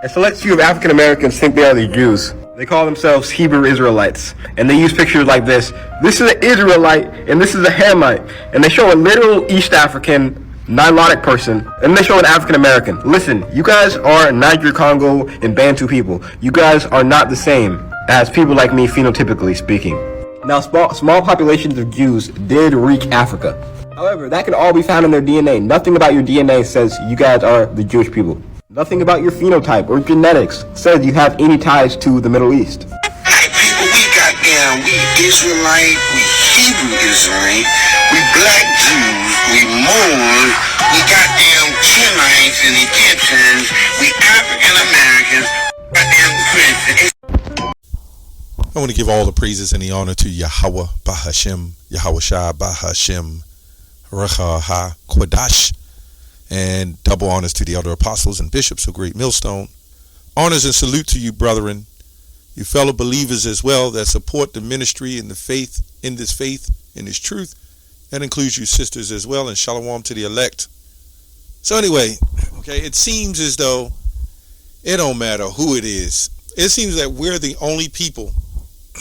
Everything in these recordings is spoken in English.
A select few of African Americans think they are the Jews. They call themselves Hebrew Israelites, and they use pictures like this. This is an Israelite, and this is a Hamite, and they show a literal East African Nilotic person, and they show an African American. Listen, you guys are Niger, Congo, and Bantu people. You guys are not the same as people like me, phenotypically speaking. Now, small populations of Jews did wreak Africa. However, that can all be found in their DNA. Nothing about your DNA says you guys are the Jewish people. Nothing about your phenotype or genetics says you have any ties to the Middle East. Black people, we Israelite, we Hebrew Israelite, we black Jews, we Moors, we Hamites and Egyptians, we African Americans, Christians. I want to give all the praises and the honor to Yahweh Bahashem, Yahweh Shai Bahashem, Recha Ha Kodash, and double honors to the elder apostles and bishops of Great Millstone. Honors and salute to you, brethren, you fellow believers as well that support the ministry and the faith, in this truth. That includes you sisters as well, and shalom to the elect. So anyway, okay, it seems as though it don't matter who it is. It seems that we're the only people,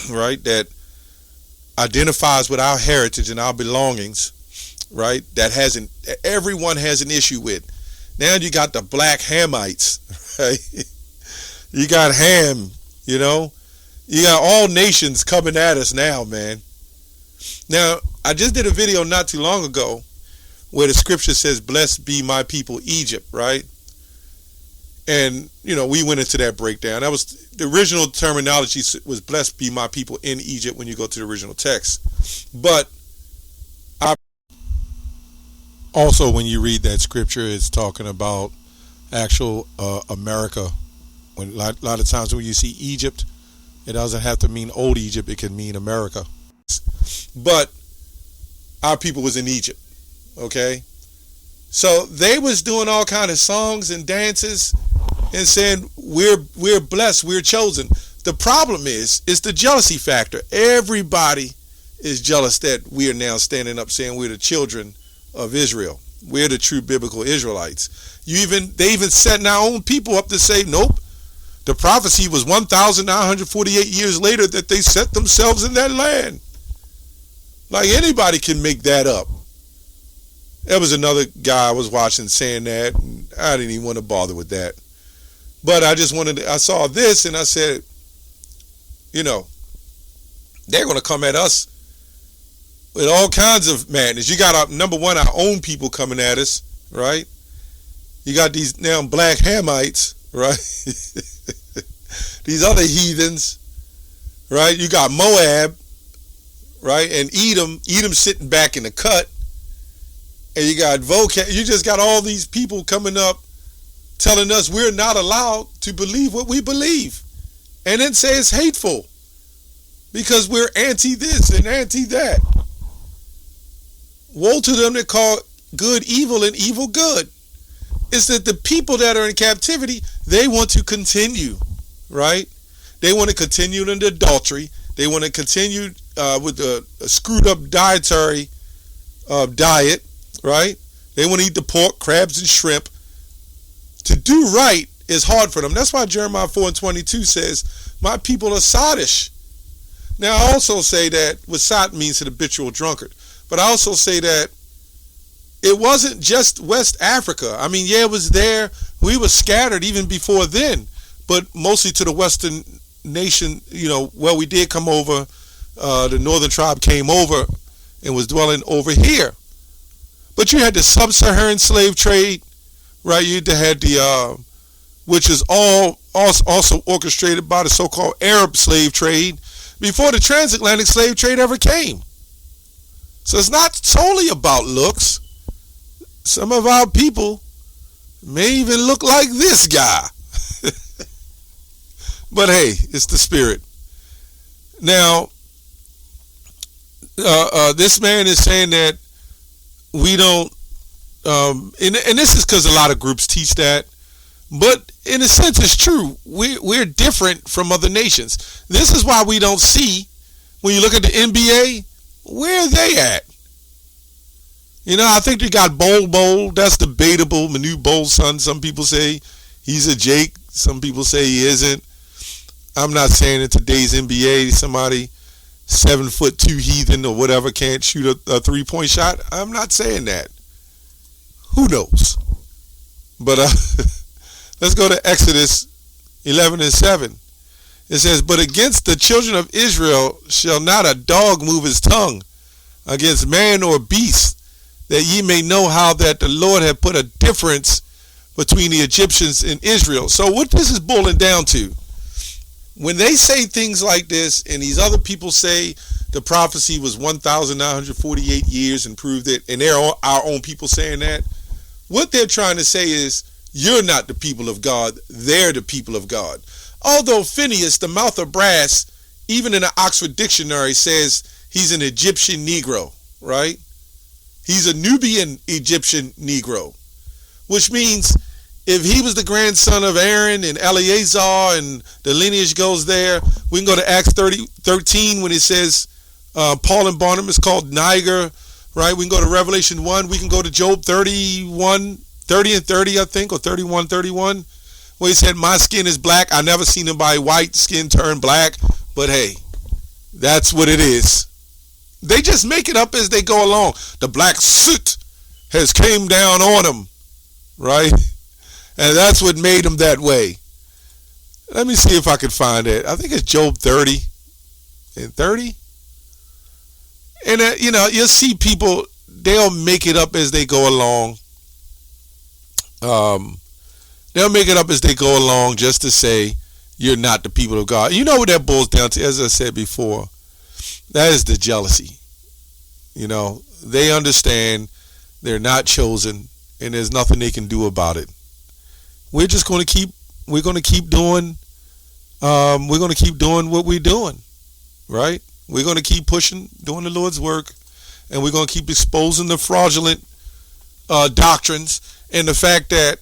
right, that identifies with our heritage and our belongings, right, that everyone has an issue with. Now you got the black Hamites, right? You got Ham, you got all nations coming at us now, man. Now, I just did a video not too long ago where the scripture says, blessed be my people Egypt, right? And, we went into that breakdown. That was the original terminology, was blessed be my people in Egypt when you go to the original text. But also, when you read that scripture, it's talking about actual America. When a lot of times when you see Egypt, it doesn't have to mean old Egypt. It can mean America. But our people was in Egypt, okay? So they was doing all kind of songs and dances and saying, we're blessed, we're chosen. The problem is, it's the jealousy factor. Everybody is jealous that we are now standing up saying we're the children of Israel. We're the true biblical Israelites. They even setting our own people up to say, nope, the prophecy was 1,948 years later that they set themselves in that land. Like anybody can make that up. There was another guy I was watching saying that, and I didn't even want to bother with that. But I saw this and I said, they're going to come at us with all kinds of madness. You got number one, our own people coming at us, right? You got these now black Hamites, right? These other heathens, right? You got Moab, right? And Edom sitting back in the cut. And you got you just got all these people coming up telling us we're not allowed to believe what we believe. And then say it's hateful because we're anti this and anti that. Woe to them that call good evil and evil good. It's that the people that are in captivity, they want to continue, right? They want to continue in the adultery. They want to continue with the screwed up dietary diet, right? They want to eat the pork, crabs, and shrimp. To do right is hard for them. That's why Jeremiah 4:22 says, my people are sottish. Now, I also say that what sot means an habitual drunkard. But I also say that it wasn't just West Africa. I mean, yeah, it was there. We were scattered even before then, but mostly to the Western nation, well, we did come over. The Northern tribe came over and was dwelling over here. But you had the sub-Saharan slave trade, right? You had the, which is also orchestrated by the so-called Arab slave trade before the transatlantic slave trade ever came. So it's not solely about looks. Some of our people may even look like this guy. But hey, it's the spirit. Now, this man is saying that we don't, and this is because a lot of groups teach that, but in a sense it's true. We're different from other nations. This is why we don't see, when you look at the NBA, where are they at? I think they got Bol. That's debatable. Manu Bol's son, some people say he's a Jake. Some people say he isn't. I'm not saying in today's NBA somebody 7'2" heathen or whatever can't shoot a 3-point shot. I'm not saying that. Who knows? But let's go to Exodus 11:7. It says, "But against the children of Israel shall not a dog move his tongue against man or beast, that ye may know how that the Lord had put a difference between the Egyptians and Israel." So what this is boiling down to, when they say things like this, and these other people say the prophecy was 1,948 years and proved it, and they're our own people saying that, what they're trying to say is, you're not the people of God, they're the people of God. Although Phineas, the mouth of brass, even in the Oxford Dictionary says he's an Egyptian Negro, right? He's a Nubian Egyptian Negro, which means if he was the grandson of Aaron and Eleazar and the lineage goes there, we can go to Acts 13 when it says Paul and Barnabas called Niger, right? We can go to Revelation 1. We can go to Job 30 and 30, I think, or 31, where he said, my skin is black. I never seen anybody white skin turn black, but hey, that's what it is. They just make it up as they go along. The black soot has came down on them, right? And that's what made them that way. Let me see if I can find it. I think it's Job 30 and 30. And, you'll see people, they'll make it up as they go along. They'll make it up as they go along just to say you're not the people of God. You know what that boils down to, as I said before? That is the jealousy. They understand they're not chosen and there's nothing they can do about it. We're going to keep doing what we're doing, right? We're going to keep pushing, doing the Lord's work, and we're going to keep exposing the fraudulent doctrines and the fact that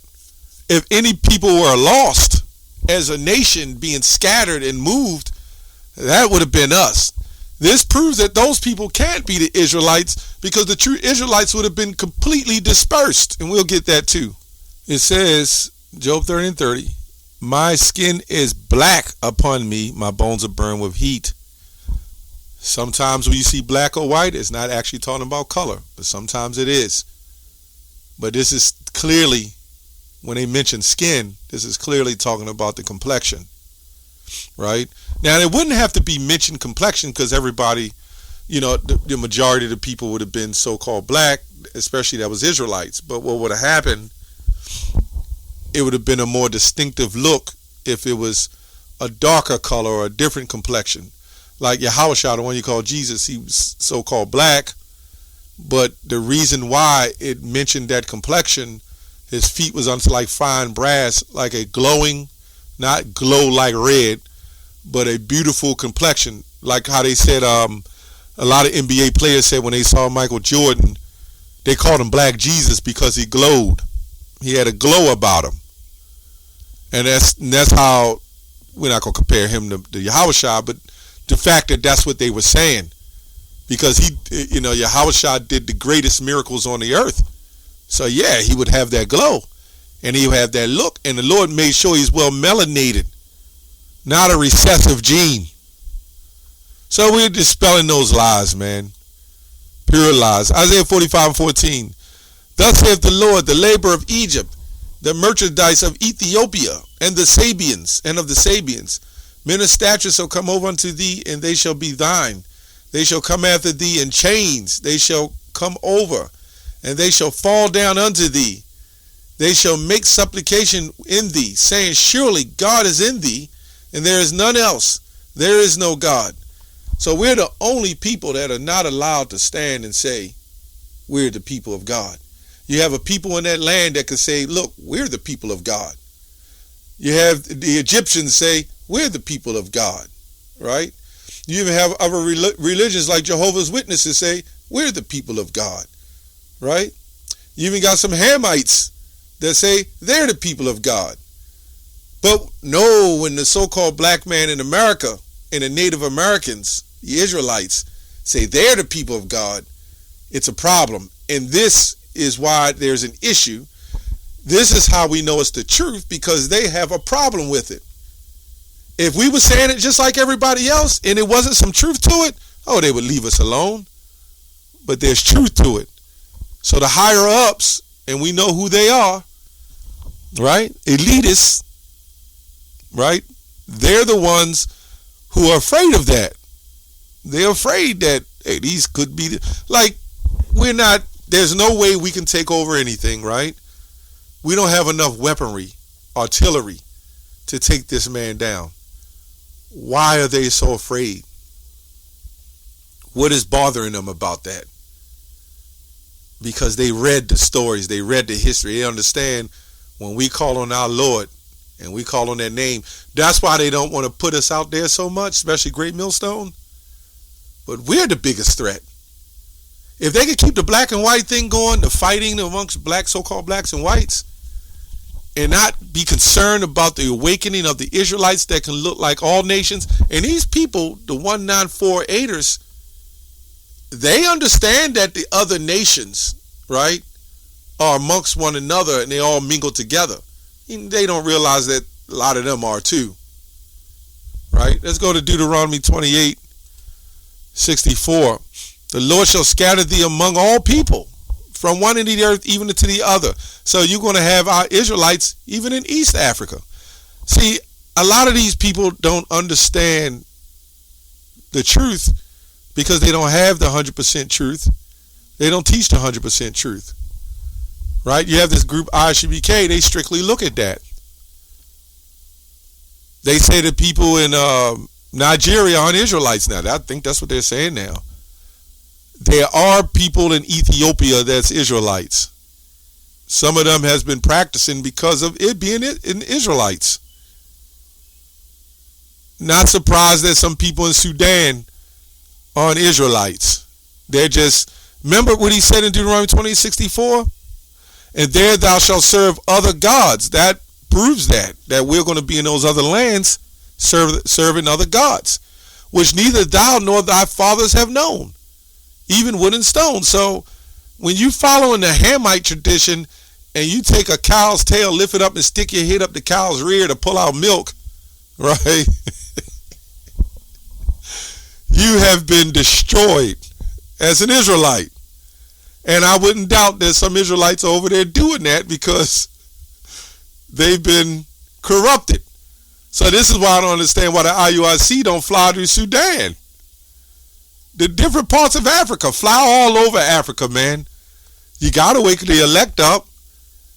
if any people were lost as a nation being scattered and moved, that would have been us. This proves that those people can't be the Israelites because the true Israelites would have been completely dispersed, and we'll get that too. It says, Job 30 and 30, my skin is black upon me, my bones are burned with heat. Sometimes when you see black or white, it's not actually talking about color, but sometimes it is. But this is clearly, when they mention skin, this is clearly talking about the complexion, right? Now, it wouldn't have to be mentioned complexion because everybody, the majority of the people would have been so-called black, especially that was Israelites. But what would have happened, it would have been a more distinctive look if it was a darker color or a different complexion. Like Yahushua, the one you call Jesus, he was so-called black, but the reason why it mentioned that complexion, his feet was unto like fine brass, like a glowing, not glow like red, but a beautiful complexion. Like how they said, a lot of NBA players said when they saw Michael Jordan, they called him Black Jesus because he glowed. He had a glow about him. And that's how, we're not going to compare him to Yahushua, but the fact that that's what they were saying. Because Yahushua did the greatest miracles on the earth. So yeah, he would have that glow. And he would have that look. And the Lord made sure he's well melanated. Not a recessive gene. So we're dispelling those lies, man. Pure lies. Isaiah 45:14. Thus saith the Lord, the labor of Egypt, the merchandise of Ethiopia, and the Sabians, and of the Sabians. Men of stature shall come over unto thee, and they shall be thine. They shall come after thee in chains. They shall come over, and they shall fall down unto thee. They shall make supplication in thee, saying, surely God is in thee, and there is none else. There is no God. So we're the only people that are not allowed to stand and say, we're the people of God. You have a people in that land that can say, look, we're the people of God. You have the Egyptians say, we're the people of God, right? You even have other religions like Jehovah's Witnesses say, we're the people of God, right? You even got some Hamites that say they're the people of God. But no, when the so-called black man in America and the Native Americans, the Israelites, say they're the people of God, it's a problem. And this is why there's an issue This is how we know it's the truth, because they have a problem with it. If we were saying it just like everybody else and it wasn't some truth to it, oh, they would leave us alone. But there's truth to it. So the higher ups, and we know who they are, right? Elitists, right? They're the ones who are afraid of that. They're afraid that, hey, these could be, like, there's no way we can take over anything, right? We don't have enough weaponry, artillery, to take this man down. Why are they so afraid? What is bothering them about that? Because they read the stories, they read the history, they understand when we call on our Lord and we call on that name. That's why they don't want to put us out there so much, especially Great Millstone. But we're the biggest threat. If they could keep the black and white thing going, the fighting amongst so-called blacks and whites, and not be concerned about the awakening of the Israelites that can look like all nations. And these people, the 1948ers, they understand that the other nations, right, are amongst one another and they all mingle together. And they don't realize that a lot of them are too. Right? Let's go to Deuteronomy 28:64. The Lord shall scatter thee among all people, from one end of the earth even to the other. So you're going to have our Israelites even in East Africa. See, a lot of these people don't understand the truth because they don't have the 100% truth. They don't teach the 100% truth. Right? You have this group ISBK, they strictly look at that. They say that people in Nigeria aren't Israelites now. I think that's what they're saying now. There are people in Ethiopia that's Israelites. Some of them has been practicing because of it being in Israelites. Not surprised that some people in Sudan aren't Israelites. They're just, remember what he said in Deuteronomy 20:64? And there thou shalt serve other gods. That proves that we're going to be in those other lands serving other gods, which neither thou nor thy fathers have known, even wood and stone. So when you follow in the Hamite tradition and you take a cow's tail, lift it up and stick your head up the cow's rear to pull out milk, right? You have been destroyed as an Israelite. And I wouldn't doubt that some Israelites are over there doing that because they've been corrupted. So this is why I don't understand why the IUIC don't fly to Sudan. The different parts of Africa, fly all over Africa, man. You got to wake the elect up.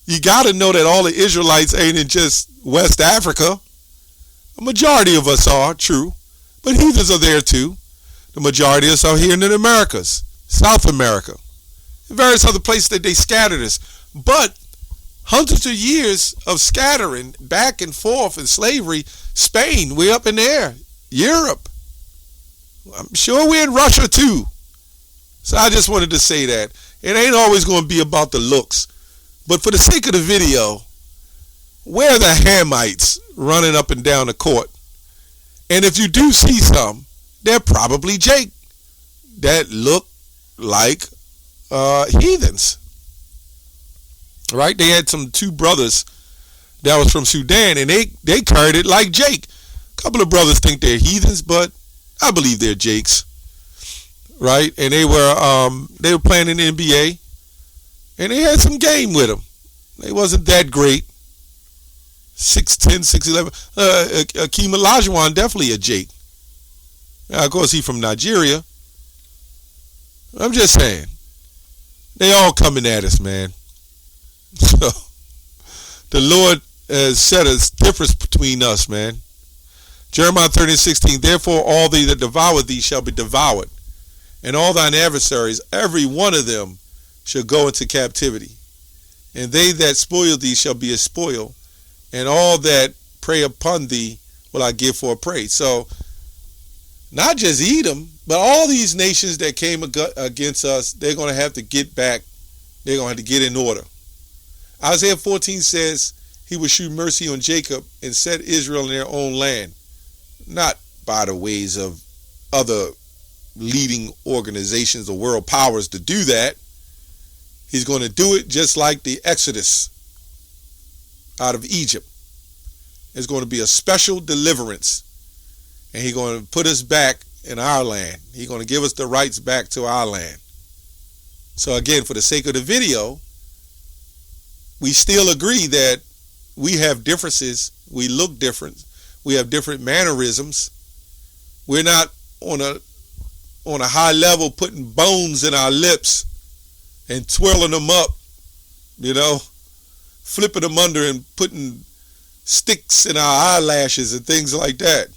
You got to know that all the Israelites ain't in just West Africa. A majority of us are, true. But heathens are there too. The majority of us are here in the Americas, South America, and various other places that they scattered us. But hundreds of years of scattering back and forth in slavery, Spain, we're up in there, Europe. I'm sure we're in Russia too. So I just wanted to say that. It ain't always going to be about the looks. But for the sake of the video, where are the Hamites running up and down the court? And if you do see some, they're probably Jake that look like heathens. Right? They had two brothers that was from Sudan, and they carried it like Jake. A couple of brothers think they're heathens, but I believe they're Jakes. Right? And they were playing in the NBA, and they had some game with them. They wasn't that great. 6'10", 6'11". Akeem Olajuwon definitely a Jake. Now, of course, he's from Nigeria. I'm just saying. They all coming at us, man. So, the Lord has set a difference between us, man. Jeremiah 30:16. Therefore, all they that devour thee shall be devoured, and all thine adversaries, every one of them, shall go into captivity. And they that spoil thee shall be a spoil, and all that prey upon thee will I give for a prey. So, not just Edom, but all these nations that came against us, they're going to have to get back. They're going to have to get in order. Isaiah 14 says he will shew mercy on Jacob and set Israel in their own land. Not by the ways of other leading organizations or world powers to do that. He's going to do it just like the Exodus. out of Egypt. There's going to be a special deliverance. And he's going to put us back in our land. He's going to give us the rights back to our land. So again, for the sake of the video, we still agree that we have differences. We look different. We have different mannerisms. We're not on a high level putting bones in our lips and twirling them up, flipping them under and putting sticks in our eyelashes and things like that.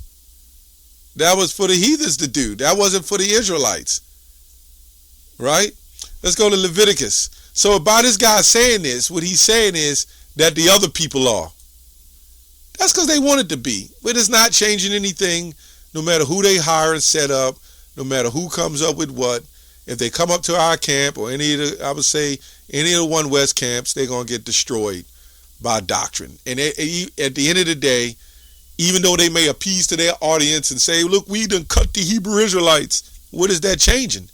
That was for the heathens to do. That wasn't for the Israelites. Right? Let's go to Leviticus. So by this guy saying this, what he's saying is that the other people are. That's because they wanted to be. But it's not changing anything, no matter who they hire and set up, no matter who comes up with what. If they come up to our camp or any of the One West camps, they're going to get destroyed by doctrine. And at the end of the day, even though they may appease to their audience and say, look, we done cut the Hebrew Israelites, what is that changing?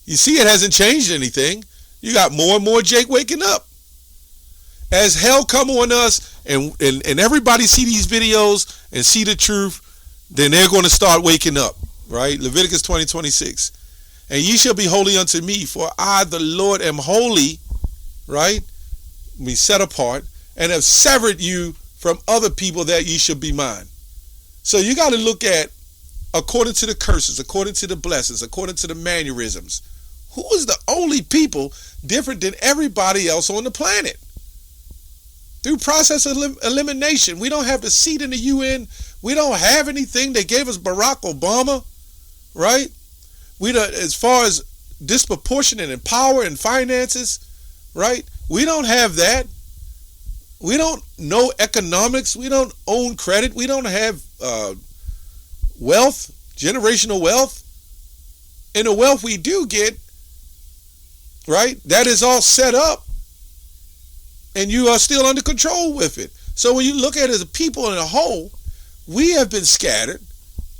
You see, it hasn't changed anything. You got more and more Jake waking up. As hell come on us and everybody see these videos and see the truth, then they're going to start waking up, right? Leviticus 20:26. And ye shall be holy unto me, for I, the Lord, am holy, right? Me set apart, and have severed you from other people that ye shall be mine. So you got to look at, according to the curses, according to the blessings, according to the mannerisms, who is the only people different than everybody else on the planet? Through process of elimination. We don't have the seat in the UN. We don't have anything. They gave us Barack Obama, right? As far as disproportionate in power and finances, right? We don't have that. We don't know economics. We don't own credit. We don't have wealth, generational wealth. And the wealth we do get, right, that is all set up. And you are still under control with it. So when you look at it as a people in a whole, we have been scattered.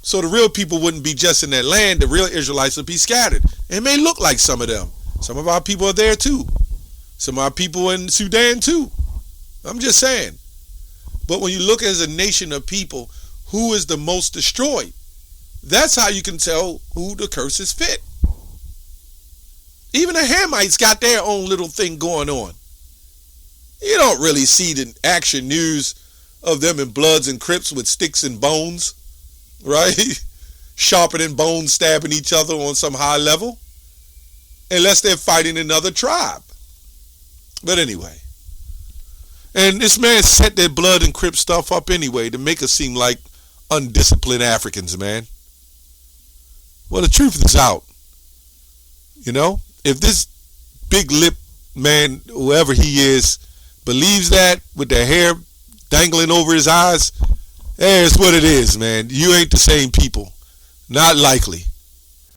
So the real people wouldn't be just in that land. The real Israelites would be scattered. It may look like some of them. Some of our people are there too. Some of our people in Sudan too. I'm just saying. But when you look as a nation of people, who is the most destroyed? That's how you can tell who the curses fit. Even the Hamites got their own little thing going on. You don't really see the action news of them in Bloods and Crips with sticks and bones, right? Sharpening bones, stabbing each other on some high level, unless they're fighting another tribe. But anyway, and this man set their Blood and Crip stuff up anyway to make us seem like undisciplined Africans, man. Well, the truth is out. If this big lip man, whoever he is, believes that with their hair dangling over his eyes, it's what it is, man. You ain't the same people. Not likely.